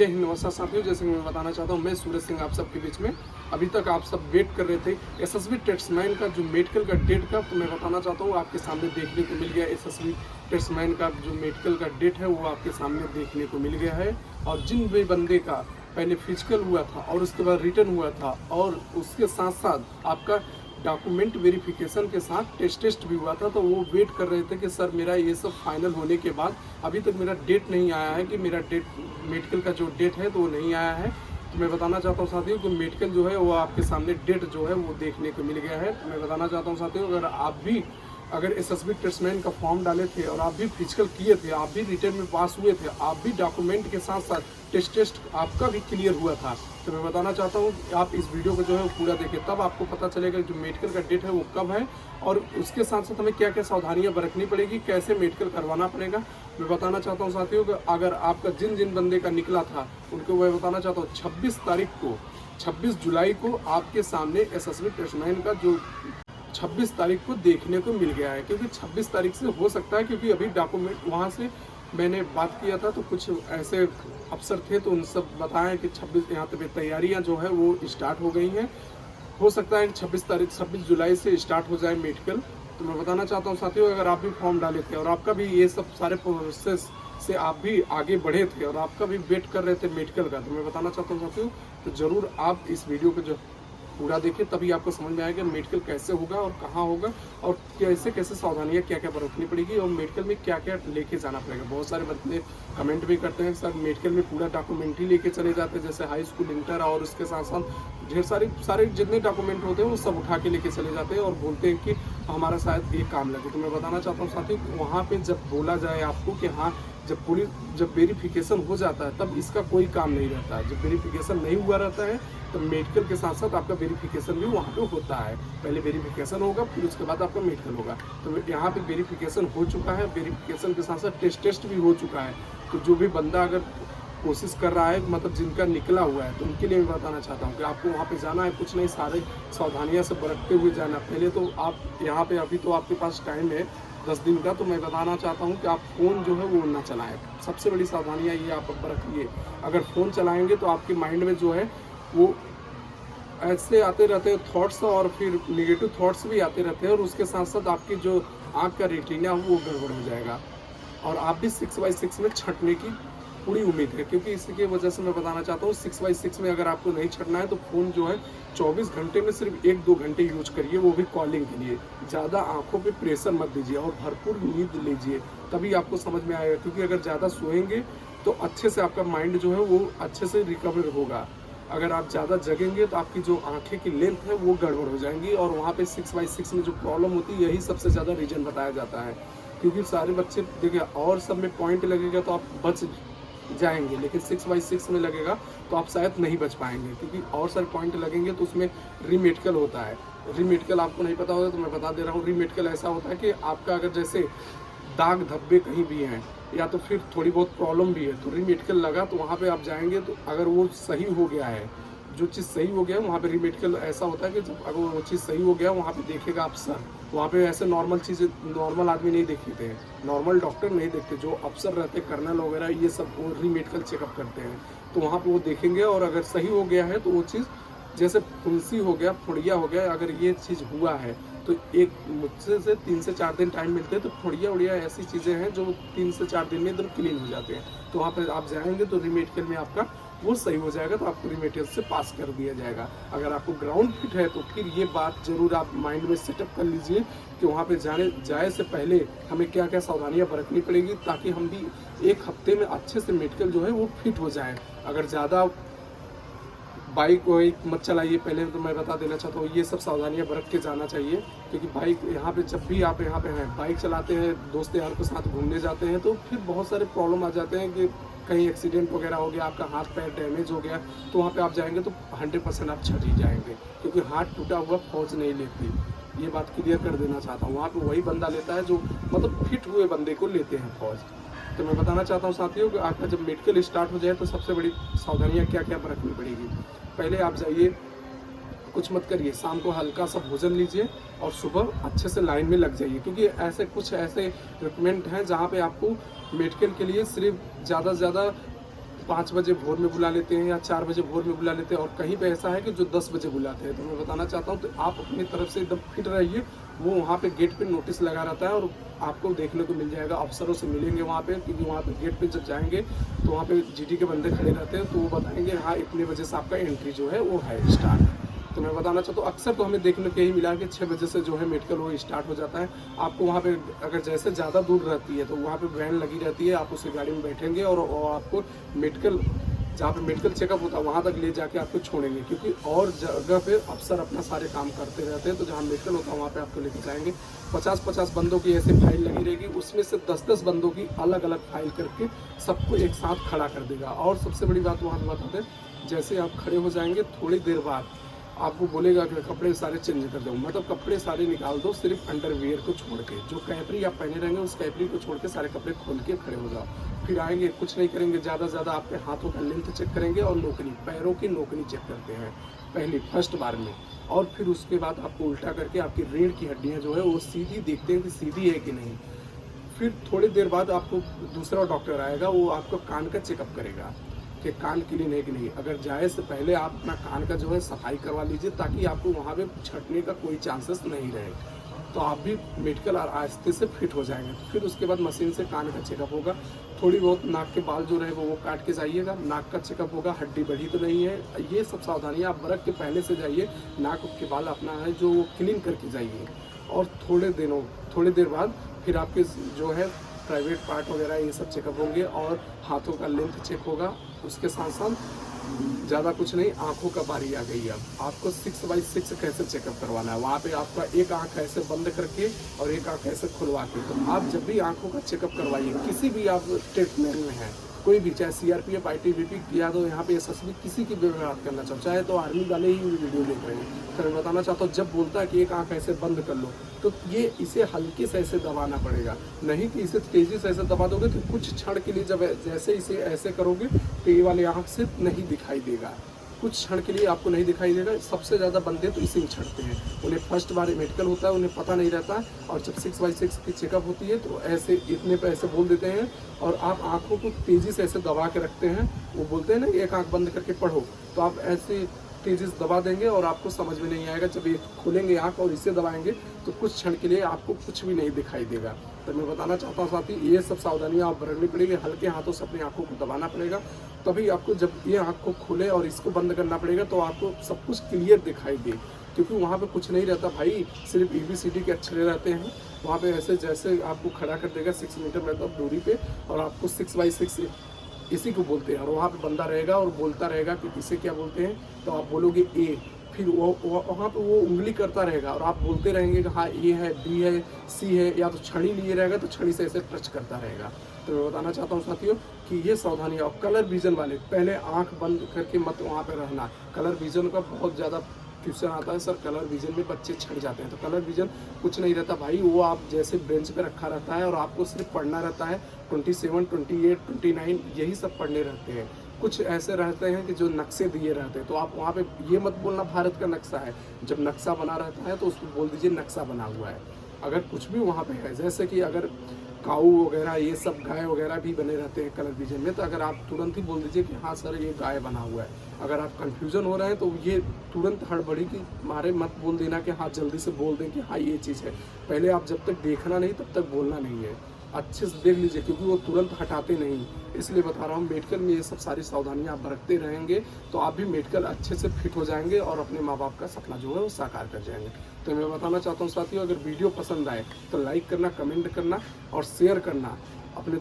जय हिंद। नमस्कार साथियों, जैसे कि मैं बताना चाहता हूं, मैं सूरज सिंह आप सबके बीच में। अभी तक आप सब वेट कर रहे थे एसएसबी टेस्टमैन का जो मेडिकल का डेट का, तो मैं बताना चाहता हूं आपके सामने देखने को मिल गया। एसएसबी टेस्टमैन का जो मेडिकल का डेट है वो आपके सामने देखने को मिल गया है। और जिन भी बंदे का पहले फिजिकल हुआ था और उसके बाद रिटर्न हुआ था और उसके साथ साथ आपका डॉक्यूमेंट वेरिफिकेशन के साथ टेस्ट भी हुआ था, तो वो वेट कर रहे थे कि सर मेरा ये सब फाइनल होने के बाद अभी तक मेरा डेट नहीं आया है, कि मेरा डेट मेडिकल का जो डेट है तो वो नहीं आया है। तो मैं बताना चाहता हूँ साथियों कि मेडिकल जो है वो आपके सामने डेट जो है वो देखने को मिल गया है। तो मैं बताना चाहता हूँ साथियों, अगर एसएसबी टेस्टमैन का फॉर्म डाले थे और आप भी फिजिकल किए थे, आप भी रिटर्न में पास हुए थे, आप भी डॉक्यूमेंट के साथ साथ टेस्ट आपका भी क्लियर हुआ था, तो मैं बताना चाहता हूँ कि आप इस वीडियो को जो है वो पूरा देखें, तब आपको पता चलेगा जो मेडिकल का डेट है वो कब है और उसके साथ साथ हमें क्या क्या सावधानियां बरतनी पड़ेगी, कैसे मेडिकल करवाना पड़ेगा। मैं बताना चाहता हूँ साथियों कि अगर आपका जिन जिन बंदे का निकला था उनको मैं बताना चाहता हूँ 26 जुलाई को आपके सामने एसएसबी टेस्टमैन का जो 26 तारीख को देखने को मिल गया है। क्योंकि 26 तारीख से हो सकता है, क्योंकि अभी डॉक्यूमेंट वहाँ से मैंने बात किया था तो कुछ ऐसे अफसर थे तो उन सब बताएं कि 26 यहाँ पे तैयारियाँ जो है वो स्टार्ट हो गई हैं। हो सकता है 26 जुलाई से स्टार्ट हो जाए मेडिकल। तो मैं बताना चाहता हूँ साथियों, अगर आप भी फॉर्म डाले थे और आपका भी ये सब सारे प्रोसेस से आप भी आगे बढ़े थे और आपका भी वेट कर रहे थे मेडिकल का, तो मैं बताना चाहता हूँ साथियों तो ज़रूर आप इस वीडियो को जो पूरा देखें, तभी आपको समझ में आएगा मेडिकल कैसे होगा और कहाँ होगा और कैसे कैसे सावधानियाँ क्या क्या बरतनी पड़ेगी और मेडिकल में क्या क्या लेके जाना पड़ेगा। बहुत सारे बंदे कमेंट भी करते हैं सर मेडिकल में पूरा डॉक्यूमेंट ही लेके चले जाते हैं, जैसे हाई स्कूल, इंटर और उसके साथ साथ ढेर सारे जितने डॉक्यूमेंट होते हैं वो सब उठा के लेके चले जाते हैं और बोलते हैं कि हमारा शायद ये काम लगे। तो मैं बताना चाहता हूँ साथियों, वहाँ पर जब बोला जाए आपको कि हाँ जब वेरिफिकेशन हो जाता है तब इसका कोई काम नहीं रहता है। जब वेरिफिकेशन नहीं हुआ रहता है तो मेडिकल के साथ साथ आपका वेरिफिकेशन भी वहाँ पे होता है। पहले वेरिफिकेशन होगा, फिर उसके बाद आपका मेडिकल होगा। तो यहाँ पे वेरिफिकेशन हो चुका है, वेरिफिकेशन के साथ साथ टेस्ट भी हो चुका है। तो जो भी बंदा अगर कोशिश कर रहा है, मतलब जिनका निकला हुआ है, तो उनके लिए मैं बताना चाहता हूँ कि आपको वहाँ पे जाना है, कुछ नहीं, सारे सावधानियाँ से बरतते हुए जाना। पहले तो आप यहाँ पे अभी तो आपके पास टाइम है 10 दिन का, तो मैं बताना चाहता हूँ कि आप फ़ोन जो है वो ना चलाएं। सबसे बड़ी सावधानियाँ ये आप बरतिए। अगर फ़ोन चलाएंगे तो आपके माइंड में जो है वो ऐसे आते रहते हैं थॉट्स और फिर नेगेटिव थॉट्स भी आते रहते हैं और उसके साथ साथ आपकी जो आँख का रेटिना वो गड़बड़ हो जाएगा और आप भी 6x6 में छटने की पूरी उम्मीद है। क्योंकि इसकी वजह से मैं बताना चाहता हूँ 6x6 में अगर आपको नहीं छटना है तो फ़ोन जो है 24 घंटे में सिर्फ 1-2 घंटे यूज करिए, वो भी कॉलिंग के लिए। ज़्यादा आंखों पे प्रेशर मत दीजिए और भरपूर नींद लीजिए, तभी आपको समझ में आएगा। क्योंकि अगर ज़्यादा सोएंगे तो अच्छे से आपका माइंड जो है वो अच्छे से रिकवर होगा। अगर आप ज़्यादा जगेंगे तो आपकी जो आंखें की लेंथ है वो गड़बड़ हो जाएंगी और वहाँ पे 6x6 में जो प्रॉब्लम होती है यही सबसे ज़्यादा रीजन बताया जाता है। क्योंकि सारे बच्चे देखिए और सब में पॉइंट लगेगा तो आप बच जाएंगे, लेकिन 6x6 में लगेगा तो आप शायद नहीं बच पाएंगे। क्योंकि और सारे पॉइंट लगेंगे तो उसमें रीमेडिकल होता है। रीमेडिकल आपको नहीं पता होगा तो मैं बता दे रहा हूँ। रीमेडिकल ऐसा होता है कि आपका अगर जैसे दाग धब्बे कहीं भी हैं या तो फिर थोड़ी बहुत प्रॉब्लम भी है तो रीमेडिकल लगा तो वहाँ पे आप जाएंगे, तो अगर वो सही हो गया है, जो चीज़ सही हो गया है वहाँ पे रीमेडिकल ऐसा होता है कि जब अगर वो चीज़ सही हो गया वहाँ पे देखेगा आप सर, वहाँ पे ऐसे नॉर्मल चीज़ें नॉर्मल आदमी नहीं देखते हैं, नॉर्मल डॉक्टर नहीं देखते, जो अफसर रहते कर्नल वगैरह ये सब वो रीमेडिकल चेकअप करते हैं। तो वहाँ पर वो देखेंगे और अगर सही हो गया है तो वो चीज़ जैसे फुंसी हो गया, फुड़िया हो गया, अगर ये चीज़ हुआ है तो एक मुझसे से 3 से 4 दिन टाइम मिलते हैं। तो फुड़िया उड़िया ऐसी चीज़ें हैं जो 3 से 4 दिन में एकदम क्लीन हो जाते हैं। तो वहाँ पर आप जाएंगे तो रीमेडिकल में आपका वो सही हो जाएगा, तो आपको रीमेडिकल से पास कर दिया जाएगा। अगर आपको ग्राउंड फिट है तो फिर ये बात ज़रूर आप माइंड में सेटअप कर लीजिए कि वहाँ पे जाए से पहले हमें क्या क्या सावधानियाँ बरतनी पड़ेगी, ताकि हम भी 1 हफ्ते में अच्छे से मेडिकल जो है वो फिट हो जाए। अगर ज़्यादा बाइक वाइक मत चलाइए, पहले तो मैं बता देना चाहता हूँ ये सब सावधानियां बरत के जाना चाहिए। क्योंकि बाइक यहाँ पे जब भी आप यहाँ पे हैं बाइक चलाते हैं, दोस्त यार के साथ घूमने जाते हैं, तो फिर बहुत सारे प्रॉब्लम आ जाते हैं कि कहीं एक्सीडेंट वगैरह हो गया, आपका हाथ पैर डैमेज हो गया, तो वहाँ पे आप जाएंगे तो 100% आप छट ही जाएंगे। क्योंकि हाथ टूटा हुआ फौज नहीं लेती, ये बात क्लियर कर देना चाहता हूँ। वहाँ पर वही बंदा लेता है जो मतलब फिट हुए बंदे को लेते हैं फौज। तो मैं बताना चाहता हूँ साथियों कि आपका जब मेडिकल स्टार्ट हो जाए तो सबसे बड़ी सावधानियाँ क्या क्या बरतनी पड़ेगी। पहले आप जाइए, कुछ मत करिए, शाम को हल्का सा भोजन लीजिए और सुबह अच्छे से लाइन में लग जाइए। क्योंकि कुछ ऐसे रिक्रूटमेंट हैं जहाँ पे आपको मेडिकल के लिए सिर्फ ज़्यादा से ज़्यादा 5 बजे भोर में बुला लेते हैं या 4 बजे भोर में बुला लेते हैं, और कहीं पे ऐसा है कि जो 10 बजे बुलाते हैं। तो मैं बताना चाहता हूँ, तो आप अपनी तरफ से एकदम फिट रहिए। वो वहाँ पे गेट पे नोटिस लगा रहता है और आपको देखने को मिल जाएगा, अफसरों से मिलेंगे वहाँ पे, क्योंकि वहाँ पे गेट पे जब जाएंगे तो वहाँ पे जीडी के बंदे खड़े रहते हैं, तो वो बताएंगे हाँ इतने बजे से आपका एंट्री जो है वो है स्टार्ट। तो मैं बताना चाहता हूँ, अक्सर तो हमें देखने को यही मिला कि 6 बजे से जो है मेडिकल वो स्टार्ट हो जाता है। आपको वहाँ पे अगर जैसे ज़्यादा दूर रहती है तो वहाँ पे वैन लगी रहती है, आप उसी गाड़ी में बैठेंगे और आपको मेडिकल, जहाँ पे मेडिकल चेकअप होता है वहाँ तक ले जाके आपको छोड़ेंगे, क्योंकि और जगह पे अफसर अपना सारे काम करते रहते हैं। तो जहाँ मेडिकल होता है वहाँ पे आपको लेके जाएंगे। 50-50 बंदों की ऐसे फाइल लगी रहेगी, उसमें से 10-10 बंदों की अलग अलग फाइल करके सबको एक साथ खड़ा कर देगा। और सबसे बड़ी बात वहाँ पर बता दें, जैसे आप खड़े हो जाएंगे थोड़ी देर बाद आपको बोलेगा कि कपड़े सारे चेंज कर दो, मतलब कपड़े सारे निकाल दो, सिर्फ अंडरवियर को छोड़ के। जो कैपरी आप पहने रहेंगे उस कैपरी को छोड़ के सारे कपड़े खोल के खड़े हो जाओ। फिर आएंगे, कुछ नहीं करेंगे, ज़्यादा से ज़्यादा आपके हाथों का लेंथ चेक करेंगे और नोकनी, पैरों की नोकनी चेक करते हैं पहली फर्स्ट बार में। और फिर उसके बाद आपको उल्टा करके आपकी रीढ़ की हड्डियाँ जो है वो सीधी देखते हैं कि सीधी है कि नहीं। फिर थोड़ी देर बाद आपको दूसरा डॉक्टर आएगा, वो आपको कान का चेकअप करेगा कि कान क्लीन है कि नहीं। अगर जाए से पहले आप अपना कान का जो है सफाई करवा लीजिए, ताकि आपको वहाँ पे छटने का कोई चांसेस नहीं रहे, तो आप भी मेडिकल और आहिस्ते से फिट हो जाएंगे। फिर उसके बाद मशीन से कान का चेकअप होगा, थोड़ी बहुत नाक के बाल जो रहे वो काट के जाइएगा, नाक का चेकअप होगा, हड्डी बढ़ी तो नहीं है, ये सब सावधानियाँ आप बरत के पहले से जाइए। नाक के बाल अपना है जो वो क्लीन करके जाइए। और थोड़ी देर बाद फिर आपके जो है प्राइवेट पार्ट वगैरह ये सब चेकअप होंगे और हाथों का लेंथ चेक होगा। उसके साथ साथ ज़्यादा कुछ नहीं, आंखों का बारी आ गई। अब आपको 6x6 कैसे चेकअप करवाना है, वहाँ पे आपका एक आंख ऐसे बंद करके और एक आंख ऐसे खुलवा के। तो आप जब भी आंखों का चेकअप करवाइए, किसी भी आप ट्रीटमेंट में हैं, कोई भी, चाहे सीआरपीएफ, आईटीबीपी या तो यहाँ पे एसएसबी, किसी की भी बात करना चाहो, चाहे तो आर्मी वाले ही वीडियो देख रहे हैं, तो मैं बताना चाहता हूँ, जब बोलता है कि एक आंख ऐसे बंद कर लो, तो ये इसे हल्के से ऐसे दबाना पड़ेगा, नहीं कि इसे तेज़ी से ऐसे दबा दोगे तो कुछ क्षण के लिए जब जैसे इसे ऐसे करोगे तो ये वाली आंख से नहीं दिखाई देगा, कुछ क्षण के लिए आपको नहीं दिखाई देगा। सबसे ज़्यादा बंदे तो इसे उछड़ते हैं, उन्हें फर्स्ट बार मेडिकल होता है, उन्हें पता नहीं रहता, और जब 6x6 की चेकअप होती है तो ऐसे इतने पे ऐसे बोल देते हैं, और आप आंखों को तेज़ी से ऐसे दबा के रखते हैं। वो बोलते हैं ना एक आंख बंद करके पढ़ो, तो आप ऐसे तेज़ी से दबा देंगे और आपको समझ में नहीं आएगा। जब ये खोलेंगे आंख और इसे दबाएंगे तो कुछ क्षण के लिए आपको कुछ भी नहीं दिखाई देगा। तो मैं बताना चाहता हूँ साथी, ये सब सावधानियाँ आप बरतनी पड़ेगी, हल्के हाथों से अपनी आंखों को दबाना पड़ेगा, तभी आपको जब ये आंख को खोले और इसको बंद करना पड़ेगा तो आपको सब कुछ क्लियर दिखाई दे, क्योंकि वहाँ पे कुछ नहीं रहता भाई, सिर्फ ABCD के अक्षर रहते हैं। वहाँ पे ऐसे जैसे आपको खड़ा कर देगा 6 मीटर मतलब दूरी पे, और आपको 6x6 इसी को बोलते हैं, और वहाँ पे बंदा रहेगा और बोलता रहेगा कि इसे क्या बोलते हैं, तो आप बोलोगे A, फिर वो वहाँ पे वो उंगली करता रहेगा और आप बोलते रहेंगे कि हाँ A है, B है, C है, या तो छड़ी लिए रहेगा तो छड़ी से ऐसे टच करता रहेगा। तो मैं बताना चाहता हूँ साथियों कि ये सावधानियाँ। और कलर विजन वाले, पहले आंख बंद करके मत वहाँ पे रहना। कलर विजन का बहुत ज़्यादा क्वेश्चन आता है, सर कलर विजन में बच्चे छट जाते हैं। तो कलर विजन कुछ नहीं रहता भाई, वो आप जैसे बेंच पे रखा रहता है और आपको सिर्फ पढ़ना रहता है। 27, 28, 29 यही सब पढ़ने रहते हैं। कुछ ऐसे रहते हैं कि जो नक्शे दिए रहते हैं, तो आप वहाँ पे ये मत बोलना भारत का नक्शा है। जब नक्शा बना रहता है तो उसको बोल दीजिए नक्शा बना हुआ है। अगर कुछ भी वहाँ पे है, जैसे कि अगर काऊ वगैरह ये सब गाय वगैरह भी बने रहते हैं कलर विजन में, तो अगर आप तुरंत ही बोल दीजिए कि हाँ सर ये गाय बना हुआ है। अगर आप कंफ्यूजन हो रहे हैं तो ये तुरंत हड़बड़ी की मारे मत बोल देना कि हाँ, जल्दी से बोल दें कि हाँ ये चीज़ है। पहले आप जब तक देखना नहीं तब तक बोलना नहीं है, अच्छे से देख लीजिए, क्योंकि वो तुरंत हटाते नहीं। इसलिए बता रहा हूँ, मेडिकल में ये सब सारी सावधानियाँ आप बरतते रहेंगे तो आप भी मेडिकल अच्छे से फिट हो जाएंगे और अपने माँ बाप का सपना जो है वो साकार कर जाएंगे। तो मैं बताना चाहता हूँ साथियों, अगर वीडियो पसंद आए तो लाइक करना, कमेंट करना और शेयर करना अपने